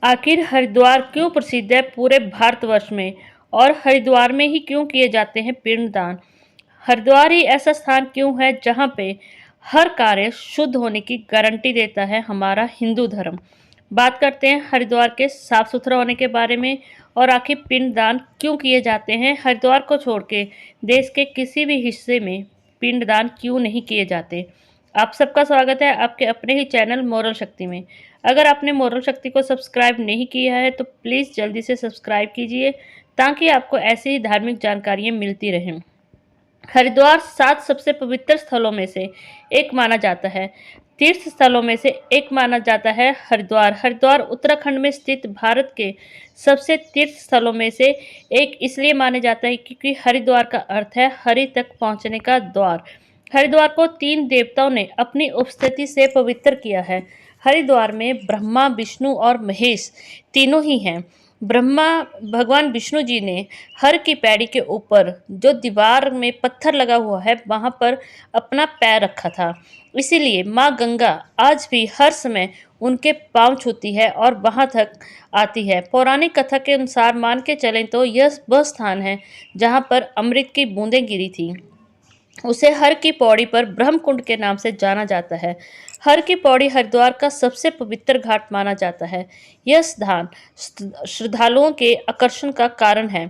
आखिर हरिद्वार क्यों प्रसिद्ध है पूरे भारतवर्ष में और हरिद्वार में ही क्यों किए जाते हैं पिंडदान। हरिद्वार ही ऐसा स्थान क्यों है जहाँ पे हर कार्य शुद्ध होने की गारंटी देता है हमारा हिंदू धर्म। बात करते हैं हरिद्वार के साफ सुथरा होने के बारे में और आखिर पिंडदान क्यों किए जाते हैं। हरिद्वार को छोड़ के देश के किसी भी हिस्से में पिंडदान क्यों नहीं किए जाते। आप सबका स्वागत है आपके अपने ही चैनल मोरल शक्ति में। अगर आपने मोरल शक्ति को सब्सक्राइब नहीं किया है तो प्लीज़ जल्दी से सब्सक्राइब कीजिए ताकि आपको ऐसी ही धार्मिक जानकारियाँ मिलती रहें। हरिद्वार 7 सबसे पवित्र स्थलों में से एक माना जाता है। तीर्थ स्थलों में से एक माना जाता है हरिद्वार। हरिद्वार उत्तराखंड में स्थित भारत के सबसे तीर्थ स्थलों में से एक इसलिए माना जाता है क्योंकि हरिद्वार का अर्थ है हरि तक पहुंचने का द्वार। हरिद्वार को 3 देवताओं ने अपनी उपस्थिति से पवित्र किया है। हरिद्वार में ब्रह्मा, विष्णु और महेश तीनों ही हैं। ब्रह्मा भगवान विष्णु जी ने हर की पैड़ी के ऊपर जो दीवार में पत्थर लगा हुआ है वहां पर अपना पैर रखा था। इसीलिए माँ गंगा आज भी हर समय उनके पांव छूती है और वहां तक आती है। पौराणिक कथा के अनुसार मान के चलें तो यह वह स्थान है जहां पर अमृत की बूंदें गिरी थी। उसे हर की पौड़ी पर ब्रह्मकुंड के नाम से जाना जाता है। हर की पौड़ी हरिद्वार का सबसे पवित्र घाट माना जाता है। यह स्थान श्रद्धालुओं के आकर्षण का कारण है।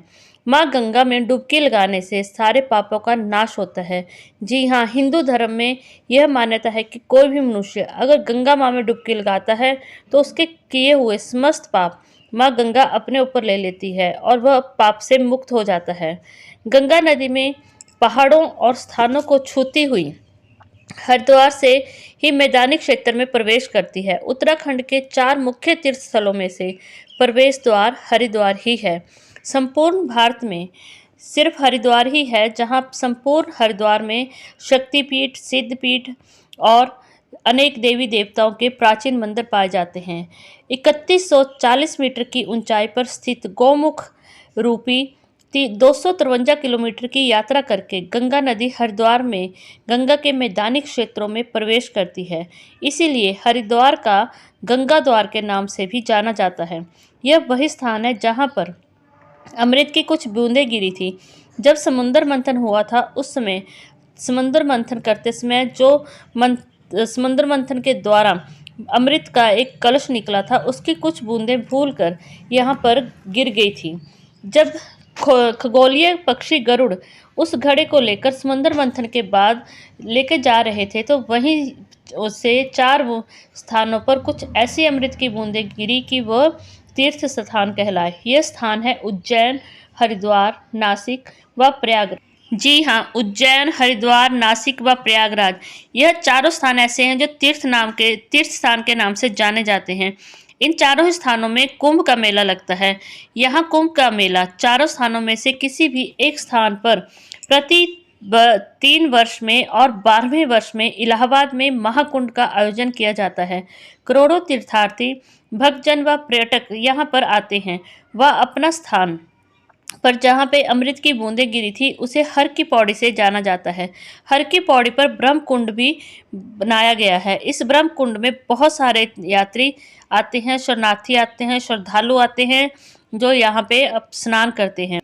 माँ गंगा में डुबकी लगाने से सारे पापों का नाश होता है। जी हाँ, हिंदू धर्म में यह मान्यता है कि कोई भी मनुष्य अगर गंगा माँ में डुबकी लगाता है तो उसके किए हुए समस्त पाप माँ गंगा अपने ऊपर ले लेती है और वह पाप से मुक्त हो जाता है। गंगा नदी में पहाड़ों और स्थानों को छूती हुई हरिद्वार से ही मैदानी क्षेत्र में प्रवेश करती है। उत्तराखंड के 4 मुख्य तीर्थ स्थलों में से प्रवेश द्वार हरिद्वार ही है। संपूर्ण भारत में सिर्फ हरिद्वार ही है जहां संपूर्ण हरिद्वार में शक्तिपीठ, सिद्धपीठ और अनेक देवी देवताओं के प्राचीन मंदिर पाए जाते हैं। 3140 मीटर की ऊंचाई पर स्थित गौमुख रूपी 253 किलोमीटर की यात्रा करके गंगा नदी हरिद्वार में गंगा के मैदानी क्षेत्रों में प्रवेश करती है। इसीलिए हरिद्वार का गंगा द्वार के नाम से भी जाना जाता है। यह वही स्थान है जहां पर अमृत की कुछ बूंदें गिरी थी। जब समुद्र मंथन हुआ था उस समय समुद्र मंथन करते समय जो समुद्र मंथन के द्वारा अमृत का एक कलश निकला था उसकी कुछ बूंदें भूलकर यहाँ पर गिर गई थी। जब खगोलीय पक्षी गरुड़ उस घड़े को लेकर समुद्र मंथन के बाद लेके जा रहे थे तो वहीं से 4 स्थानों पर कुछ ऐसी अमृत की बूंदें गिरी कि वह तीर्थ स्थान कहलाए। यह स्थान है उज्जैन, हरिद्वार, नासिक व प्रयागराज। जी हाँ, उज्जैन, हरिद्वार, नासिक व प्रयागराज यह चारों स्थान ऐसे हैं जो तीर्थ स्थान के नाम से जाने जाते हैं। इन चारों स्थानों में कुंभ का मेला लगता है। यहाँ कुंभ का मेला चारों स्थानों में से किसी भी एक स्थान पर प्रति 3 वर्ष में और 12वें वर्ष में इलाहाबाद में महाकुंभ का आयोजन किया जाता है। करोड़ों तीर्थार्थी, भक्तजन व पर्यटक यहाँ पर आते हैं। वह अपना स्थान पर जहाँ पे अमृत की बूंदें गिरी थी उसे हर की पौड़ी से जाना जाता है। हर की पौड़ी पर ब्रह्म कुंड भी बनाया गया है। इस ब्रह्म कुंड में बहुत सारे यात्री आते हैं, शरणार्थी आते हैं, श्रद्धालु आते हैं जो यहाँ पे स्नान करते हैं।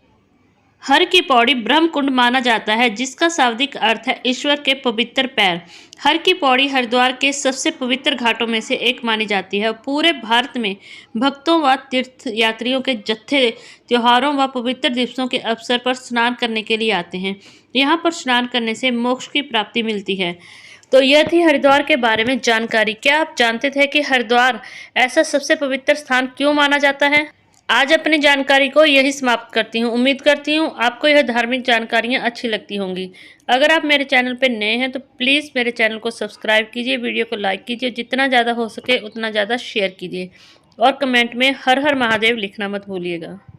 हर की पौड़ी ब्रह्म कुंड माना जाता है जिसका शाब्दिक अर्थ है ईश्वर के पवित्र पैर। हर की पौड़ी हरिद्वार के सबसे पवित्र घाटों में से एक मानी जाती है। पूरे भारत में भक्तों व तीर्थ यात्रियों के जत्थे त्योहारों व पवित्र दिवसों के अवसर पर स्नान करने के लिए आते हैं। यहाँ पर स्नान करने से मोक्ष की प्राप्ति मिलती है। तो यह थी हरिद्वार के बारे में जानकारी। क्या आप जानते थे कि हरिद्वार ऐसा सबसे पवित्र स्थान क्यों माना जाता है? आज अपनी जानकारी को यही समाप्त करती हूँ। उम्मीद करती हूँ आपको यह धार्मिक जानकारियाँ अच्छी लगती होंगी। अगर आप मेरे चैनल पर नए हैं तो प्लीज़ मेरे चैनल को सब्सक्राइब कीजिए, वीडियो को लाइक कीजिए, जितना ज़्यादा हो सके उतना ज़्यादा शेयर कीजिए और कमेंट में हर हर महादेव लिखना मत भूलिएगा।